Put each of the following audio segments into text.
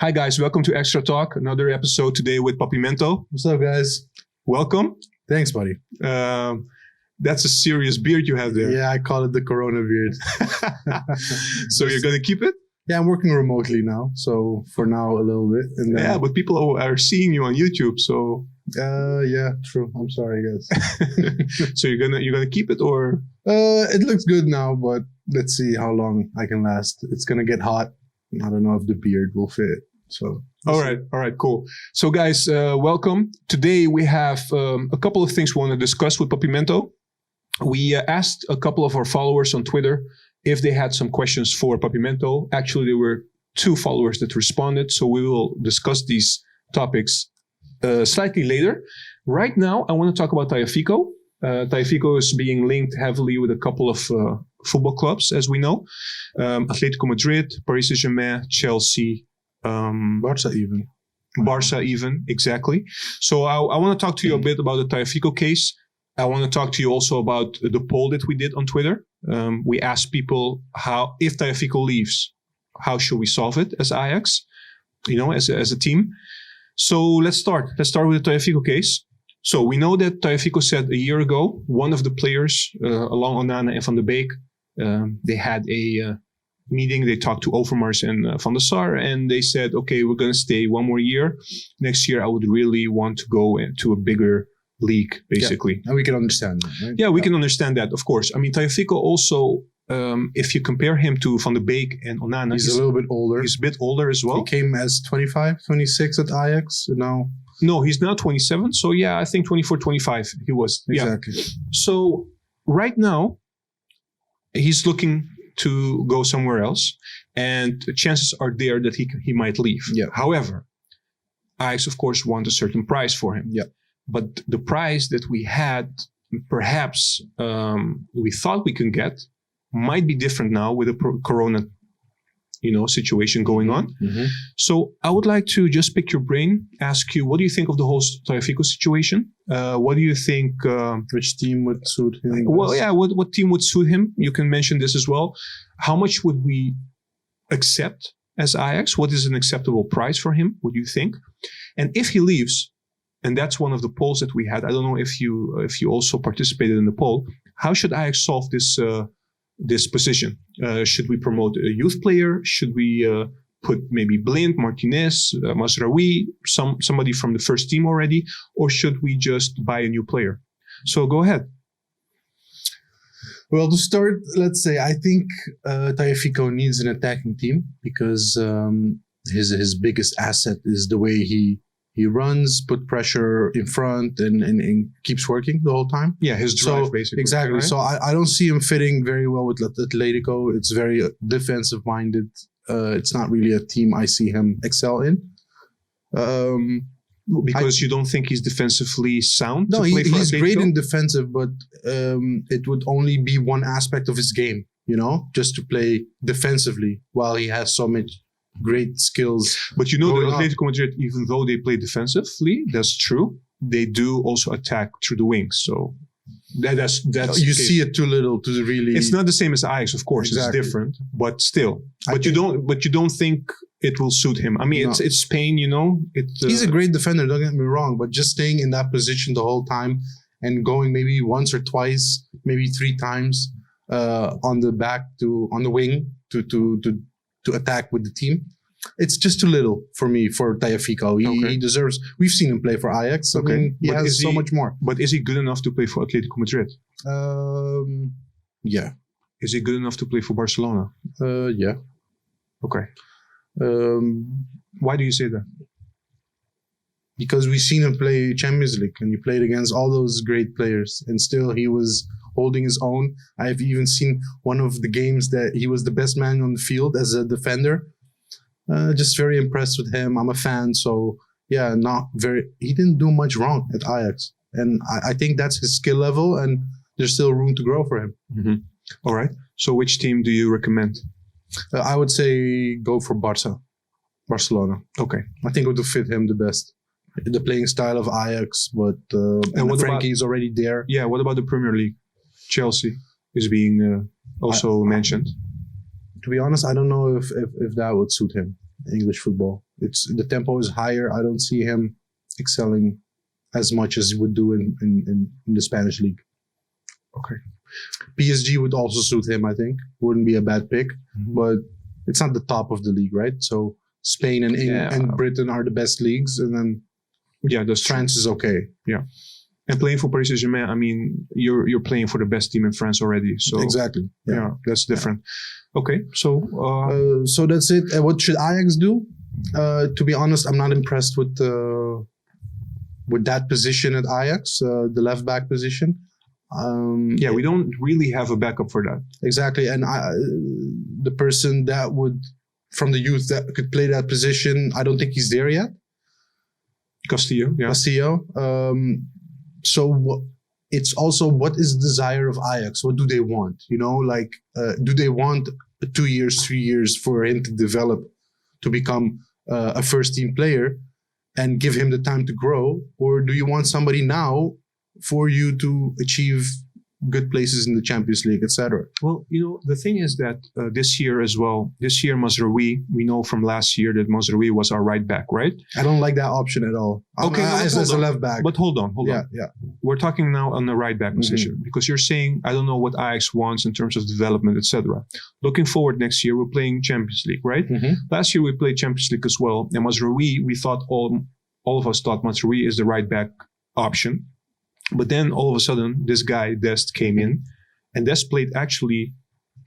Hi guys, welcome to XtraTalk, another episode today with PapiMento. What's up, guys? Welcome. Thanks, buddy. That's a serious beard you have there. Yeah, I call it the Corona beard. So you're going to keep it? Yeah, I'm working remotely now, so for now a little bit. And then, Yeah, but people are seeing you on YouTube, so... yeah, true. I'm sorry, guys. So you're gonna keep it, or? It looks good now, but let's see how long I can last. It's gonna get hot. I don't know if the beard will fit. So. All right, cool. So guys, welcome. Today we have a couple of things we want to discuss with PapiMento. We asked a couple of our followers on Twitter if they had some questions for PapiMento. Actually, there were 2 followers that responded, so we will discuss these topics slightly later. Right now, I want to talk about Tagliafico. Tagliafico is being linked heavily with a couple of football clubs, as we know. Atletico Madrid, Paris Saint-Germain, Chelsea. Barca even. Exactly. So I want to talk to you a bit about the Tagliafico case. I want to talk to you also about the poll that we did on Twitter. We asked people if Tagliafico leaves, how should we solve it as Ajax, as a team. So let's start. Let's start with the Tagliafico case. So we know that Tagliafico said a year ago, one of the players, along Onana and Van de Beek, they had a meeting. They talked to Overmars and Van der Sar, and they said, okay, we're going to stay one more year. Next year, I would really want to go into a bigger league, basically. Yeah, and we can understand that, right? Yeah, we can understand that, of course. I mean, Tagliafico also, if you compare him to Van de Beek and Onana, he's a little bit older. He's a bit older as well. He came as 25, 26 at Ajax, and now... No, he's now 27. So yeah, I think 24, 25 he was. Exactly. Yeah. So right now, he's looking to go somewhere else, and the chances are there that he might leave. Yeah. However, Ajax, of course, want a certain price for him. Yeah. But the price that we had, perhaps we thought we can get, might be different now with the Corona, situation going on. Mm-hmm. So I would like to just pick your brain, ask you, what do you think of the whole Tagliafico situation? What do you think? Which team would suit him? Well, yeah, what team would suit him? You can mention this as well. How much would we accept as Ajax? What is an acceptable price for him? What do you think? And if he leaves, and that's one of the polls that we had. I don't know if you also participated in the poll. How should Ajax solve this position? Should we promote a youth player? Should we put maybe Blind, Martinez, Mazraoui, somebody from the first team already? Or should we just buy a new player? So go ahead. Well, to start, let's say I think Tagliafico needs an attacking team because his biggest asset is the way he runs, put pressure in front, and keeps working the whole time. Yeah, his drive, basically. Exactly. Right? So I don't see him fitting very well with Atletico. It's very defensive-minded. It's not really a team I see him excel in. Because you don't think he's defensively sound? No, he's great in defensive, but it would only be one aspect of his game, just to play defensively while he has so much great skills. But that Atletico Madrid, even though they play defensively, that's true, they do also attack through the wings. So that's you see it too little to really. It's not the same as Ajax, of course. Exactly. It's different, but still. But you don't think it will suit him. I mean, it's Spain, He's a great defender. Don't get me wrong, but just staying in that position the whole time and going maybe once or twice, maybe 3 times on the wing to attack with the team. It's just too little for me, for Tagliafico. He deserves... We've seen him play for Ajax. Okay. I mean, he has so much more. But is he good enough to play for Atletico Madrid? Yeah. Is he good enough to play for Barcelona? Yeah. Okay. Why do you say that? Because we've seen him play Champions League, and he played against all those great players, and still he was holding his own. I've even seen one of the games that he was the best man on the field as a defender. Just very impressed with him. I'm a fan, so yeah, he didn't do much wrong at Ajax. And I think that's his skill level, and there's still room to grow for him. Mm-hmm. All right. So which team do you recommend? I would say go for Barcelona. Okay. I think it would fit him the best. The playing style of Ajax, but and Frankie's already there. Yeah, what about the Premier League? Chelsea is being also mentioned. To be honest, I don't know if that would suit him. in English football. The tempo is higher. I don't see him excelling as much as he would do in the Spanish league. Okay. PSG would also suit him, I think. Wouldn't be a bad pick, but it's not the top of the league, right? So Spain and and Britain are the best leagues, and then France is okay. Yeah. And playing for Paris Saint-Germain, I mean, you're playing for the best team in France already. So exactly. Yeah, that's different. Yeah. Okay, so so that's it. What should Ajax do? To be honest, I'm not impressed with that position at Ajax, the left back position. We don't really have a backup for that. Exactly, and the person that would, from the youth, that could play that position, I don't think he's there yet. Castillo, yeah. Castillo. So it's also, what is the desire of Ajax? What do they want? You know, like, do they want 2 years, 3 years for him to develop, to become a first team player and give him the time to grow? Or do you want somebody now for you to achieve good places in the Champions League, etc.? Well, the thing is that this year Mazraoui, we know from last year that Mazraoui was our right back, right? I don't like that option at all. Okay, as a left back. But hold on. Yeah. We're talking now on the right back position, because you're saying, I don't know what Ajax wants in terms of development, etc. Looking forward next year, we're playing Champions League, right? Last year we played Champions League as well, and Mazraoui, we thought all of us thought Mazraoui is the right back option. But then all of a sudden, this guy, Dest, came in, and Dest played actually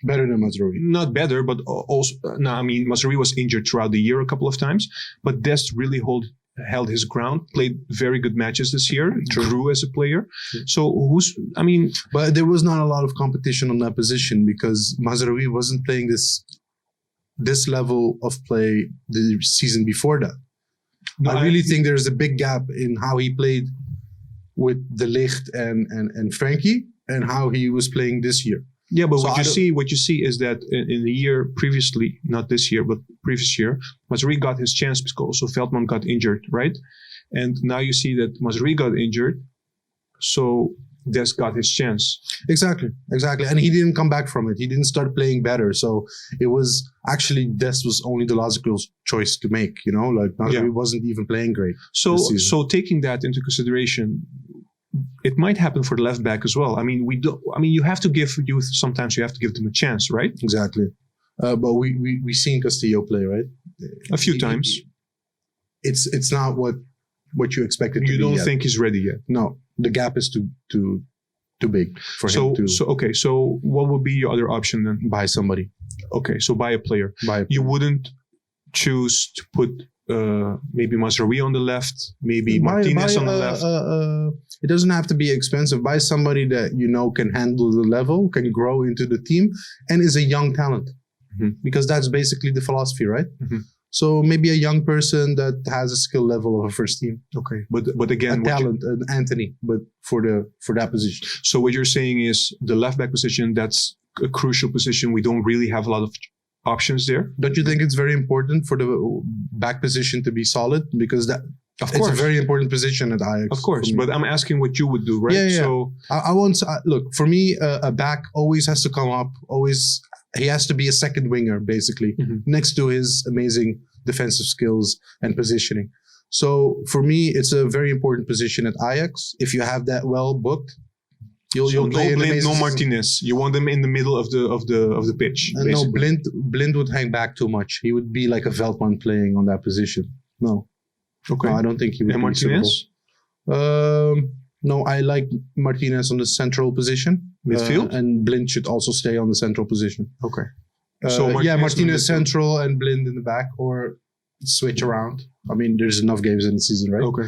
better than Mazraoui. Not better, but also, Mazraoui was injured throughout the year a couple of times, but Dest really held his ground, played very good matches this year, grew as a player. So But there was not a lot of competition on that position, because Mazraoui wasn't playing this level of play the season before that. No, I really think there's a big gap in how he played with De Ligt and Frankie, and how he was playing this year. Yeah, but what you see is that in the year previously, not this year, but previous year, Mazraoui got his chance because also Veldman got injured, right? And now you see that Mazraoui got injured, so Dest got his chance. Exactly. And he didn't come back from it. He didn't start playing better. So it was actually, Dest was only the logical choice to make, like Mazraoui wasn't even playing great. So taking that into consideration, it might happen for the left back as well. You have to give youth, sometimes you have to give them a chance, right? Exactly. But we seen Castillo play, right? A few times. It's not what you expected to be. You don't think he's ready yet? No. The gap is too big for him to. So what would be your other option then? Buy somebody. Okay, so buy a player. You wouldn't choose to put maybe Mazraoui on the left, maybe Martinez on the left. It doesn't have to be expensive. Buy somebody that can handle the level, can grow into the team, and is a young talent. Because that's basically the philosophy, right? So maybe a young person that has a skill level of a first team. Okay, but again, a talent, an Anthony, but for that position. So what you're saying is the left back position, that's a crucial position. We don't really have a lot of options there. Don't you think it's very important for the back position to be solid? Because it's a very important position at Ajax. Of course, but I'm asking what you would do, right? Yeah. So I won't look. For me, a back always has to come up. He has to be a second winger, basically, next to his amazing defensive skills and positioning. So for me, it's a very important position at Ajax. If you have that well booked, you'll play no Martinez. You want them in the middle of the pitch. No, Blind would hang back too much. He would be like a Veldman playing on that position. No. Okay. No, I don't think he would. And Martinez? No, I like Martinez on the central position. Midfield? And Blind should also stay on the central position. Okay. So Martinez central and Blind in the back, or switch around. There's enough games in the season, right? Okay.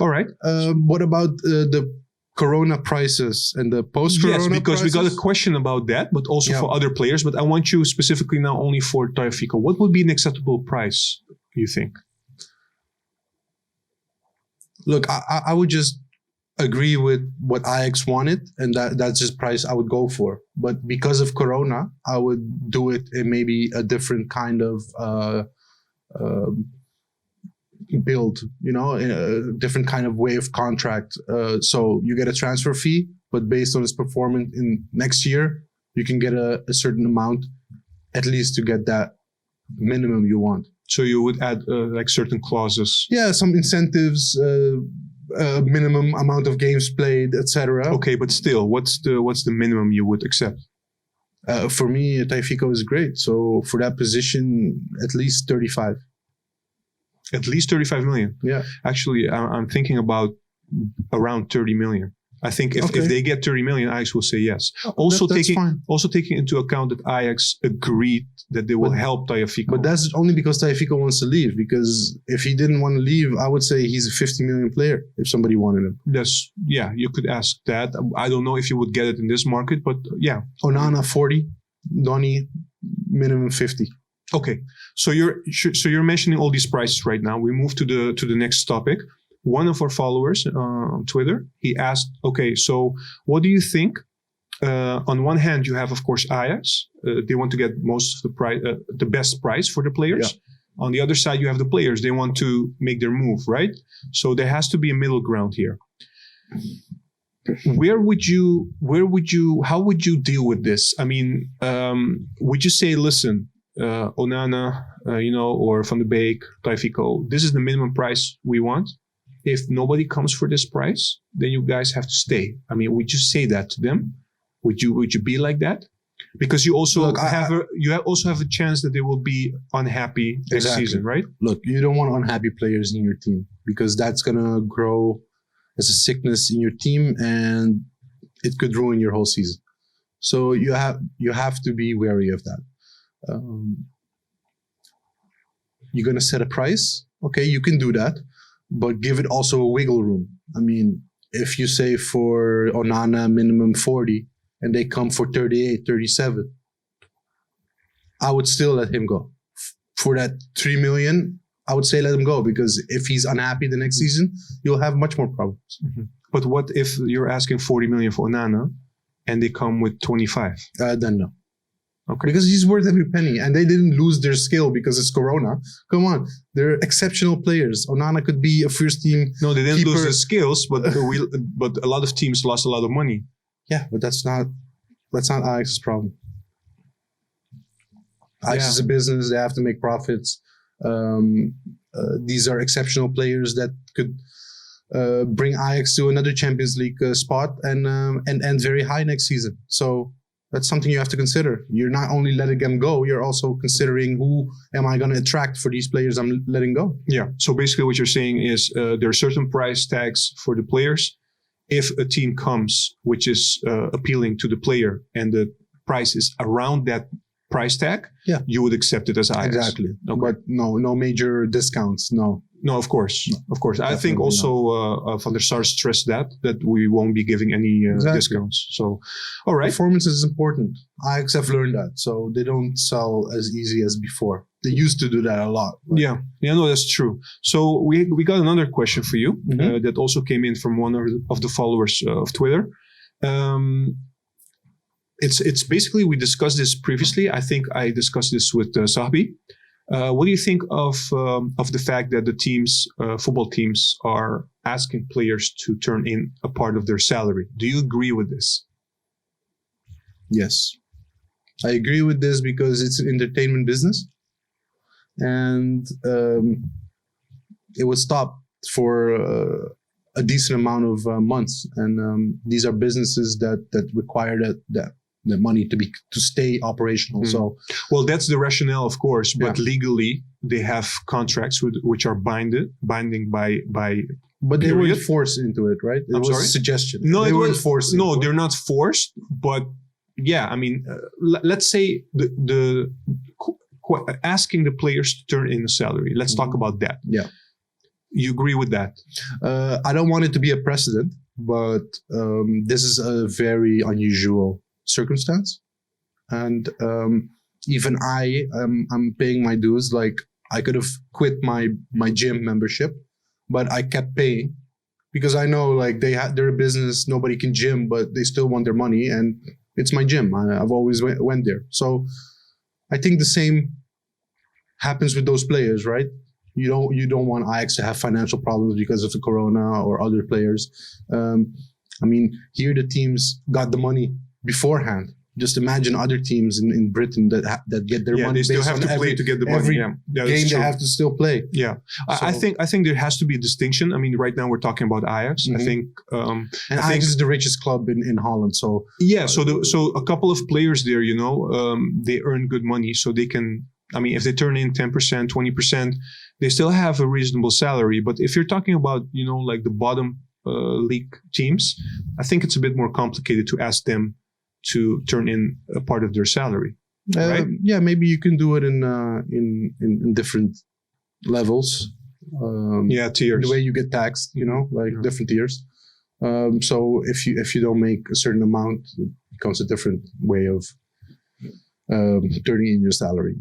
All right. What about the Corona prices and the post-Corona prices? Yes, because we got a question about that, but also for other players. But I want you specifically now only for Tagliafico. What would be an acceptable price, you think? Look, I would just agree with what Ajax wanted, and that's just price I would go for. But because of Corona, I would do it in maybe a different kind of build, a different kind of way of contract. So you get a transfer fee, but based on his performance in next year, you can get a certain amount, at least to get that minimum you want. So you would add like certain clauses. Yeah, some incentives, minimum amount of games played, etc. Okay, but still, what's the minimum you would accept? For me, Tagliafico is great. So for that position, at least 35. At least 35 million. Yeah. Actually, I'm thinking about around 30 million. I think if they get 30 million, Ajax will say yes. Also taking into account that Ajax agreed that they will help Tagliafico. But that's only because Tagliafico wants to leave. Because if he didn't want to leave, I would say he's a 50 million player if somebody wanted him. You could ask that. I don't know if you would get it in this market, but yeah. Onana 40, Donny minimum 50. Okay, so you're mentioning all these prices right now. We move to the next topic. One of our followers on Twitter, he asked, okay, so what do you think? On one hand, you have, of course, Ajax. They want to get most of the best price for the players. Yeah. On the other side, you have the players. They want to make their move, right? So there has to be a middle ground here. How would you deal with this? I mean, would you say, listen, Onana, or Van de Beek, Tagliafico, this is the minimum price we want. If nobody comes for this price, then you guys have to stay. I mean, would you say that to them? Would you be like that? Because you also have a chance that they will be unhappy next season, right? Look, you don't want unhappy players in your team because that's gonna grow as a sickness in your team and it could ruin your whole season. So you have to be wary of that. You're gonna set a price, okay? You can do that. But give it also a wiggle room. I mean, if you say for Onana minimum 40 and they come for 38, 37, I would still let him go. For that 3 million, I would say let him go because if he's unhappy the next season, you'll have much more problems. Mm-hmm. But what if you're asking 40 million for Onana and they come with 25? Then no. Okay. Because he's worth every penny, and they didn't lose their skill because it's Corona. Come on, they're exceptional players. Onana could be a first team. No, they didn't lose their skills, but a lot of teams lost a lot of money. Yeah, but that's not Ajax's problem. Ajax is a business; they have to make profits. These are exceptional players that could bring Ajax to another Champions League spot and end very high next season. So. That's something you have to consider. You're not only letting them go, you're also considering who am I going to attract for these players I'm letting go. Yeah. So basically what you're saying is there are certain price tags for the players. If a team comes which is appealing to the player and the price is around that price tag, you would accept it as Ajax. Exactly. Okay. But no major discounts. No, of course. I think also Van der Sar stressed that we won't be giving any discounts. So, all right. Performance is important. Ajax have learned that. So they don't sell as easy as before. They used to do that a lot. Yeah, no, that's true. So we got another question for you that also came in from one of the followers of Twitter. It's basically, we discussed this previously. I think I discussed this with Sahbi. What do you think of the fact that the teams, football teams, are asking players to turn in a part of their salary? Do you agree with this? Yes, I agree with this because it's an entertainment business, and it was stopped for a decent amount of months. And these are businesses that require the money to stay operational. So, well, that's the rationale, of course, but legally they have contracts which are binding by. But they weren't forced into it, right? It was a suggestion. No, they weren't forced. No, they're not forced. But yeah, I mean, let's say the asking the players to turn in a salary. Let's talk about that. Yeah, you agree with that? I don't want it to be a precedent, but this is a very unusual circumstance, and even I'm paying my dues. Like, I could have quit my gym membership, but I kept paying because I know, like, they're a business. Nobody can gym, but they still want their money, and it's my gym. I've always went there. So I think the same happens with those players, right? You don't want Ajax to have financial problems because of the Corona or other players. I mean, here the teams got the money beforehand. just imagine other teams in Britain that get their money. They still based have on to play every, to get the money. every Yeah, game that's they true. have to still play. Yeah, I think there has to be a distinction. I mean, right now we're talking about Ajax. I think, And Ajax is the richest club in Holland. So yeah. So a couple of players there, they earn good money, so they can. I mean, if they turn in 10%, 20%, they still have a reasonable salary. But if you're talking about, like the bottom league teams, I think it's a bit more complicated to ask them to turn in a part of their salary. Right? Yeah, maybe you can do it in different levels. Tiers. The way you get taxed, different tiers. So if you don't make a certain amount, it becomes a different way of turning in your salary.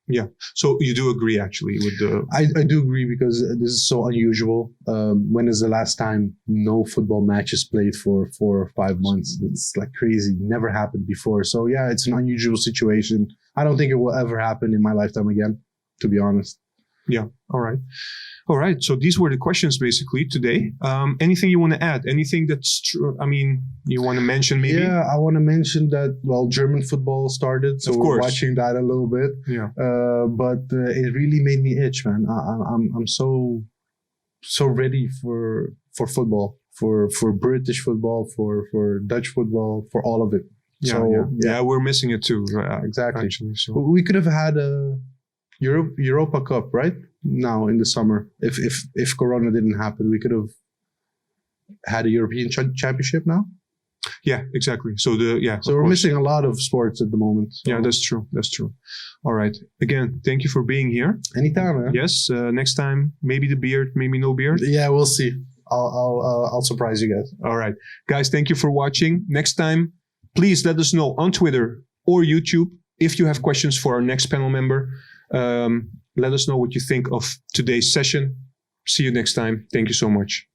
Yeah. So you do agree actually with the... I do agree because this is so unusual. When is the last time no football matches played for 4 or 5 months? It's like crazy. Never happened before. So yeah, it's an unusual situation. I don't think it will ever happen in my lifetime again, to be honest. Yeah. All right. So these were the questions basically today. Anything you want to add? Anything that's true? I mean, you want to mention maybe? Yeah, I want to mention that, German football started. So we're watching that a little bit. Yeah. But it really made me itch, man. I'm so ready for football, for British football, for Dutch football, for all of it. Yeah, we're missing it too. Exactly. Actually, so. We could have had a Europa Cup, right? Now in the summer, if Corona didn't happen, we could have had a European Championship now. Yeah, exactly. So we're missing a lot of sports at the moment. So. Yeah, that's true. All right. Again, thank you for being here. Anytime, man. Yes. Next time, maybe the beard, maybe no beard. Yeah, we'll see. I'll surprise you guys. All right, guys. Thank you for watching. Next time, please let us know on Twitter or YouTube if you have questions for our next panel member. Let us know what you think of today's session. See you next time. Thank you so much.